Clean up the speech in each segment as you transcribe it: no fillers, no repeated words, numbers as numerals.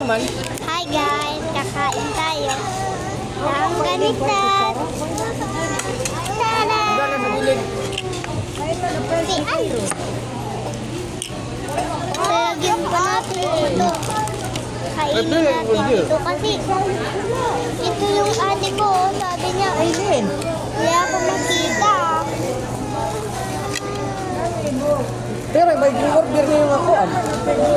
naman. Hi guys, kakain tayo. Ang ganitan. Tada! Wala na sa gilid. Si ano? Lagyan pa natin ito. Kainin natin ito kasi ito yung ate ko. Sabi niya, Ayun. hindi ako makita. Pero may order na yung ako.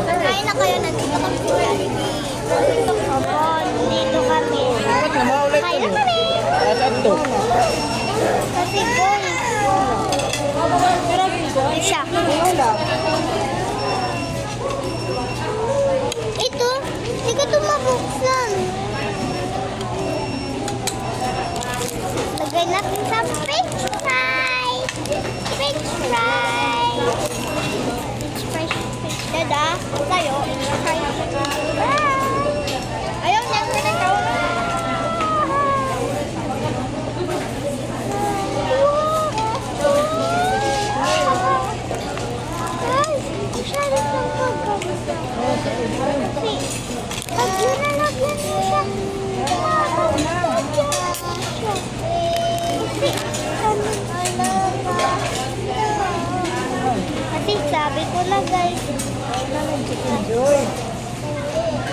Kain na kayo, nandito kami sa Jollibee. Opo, dito kami. Ba't na maulit Kain ko? na kami. Saan to? Kasi boy. Siya. Ito, hindi ko ito mabuksan. Lagay natin sa french fries. French fries. French fries. Dada, tayo. Bye. Ayaw niya ko na ikaw. Ay, masyado siyang pagkakas. Pag nilalagyan mo siya, kasi sabi ko na guys,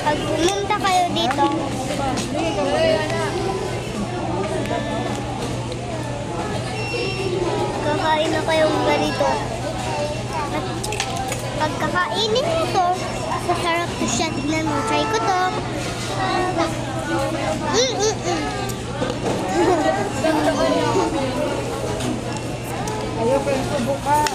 pag pumunta kayo dito, kakain na kayong ganito. At pagkakainin mo to, masarap to siya. Tignan mo, try ko to. Ayaw ko yung subukan.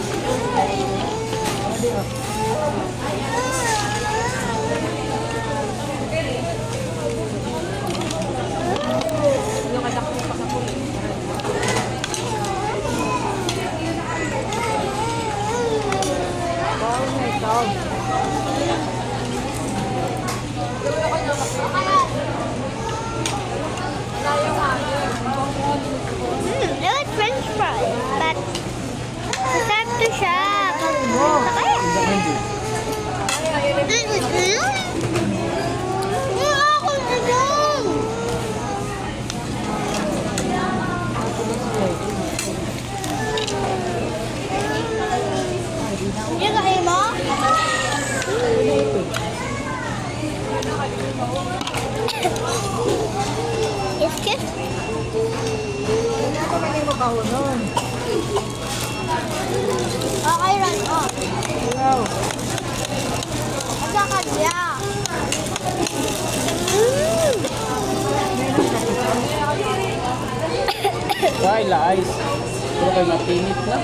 It was french fries, but masarap to siya. Pag pumunta kayo. Ako ito. Hindi ka kayo mo? Excuse? Ako man yung makahunon. Okay, run off. Ayaw. Asa ka niya? Ay, laayos. Pero kayo mapinit na.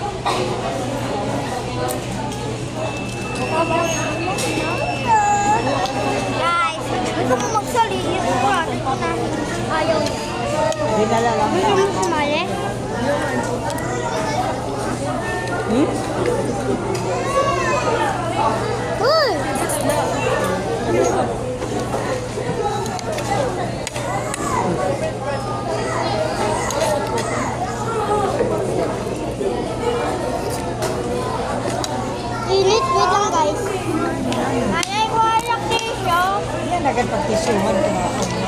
Guys, gusto mo magsali. Yung kurati ko na ayaw niya. Dinala lang. Gusto mo sumali? Uy! Init, wait lang guys. Nanay ko alak tisyo. Yan, agad pagtisuhan ko na ako.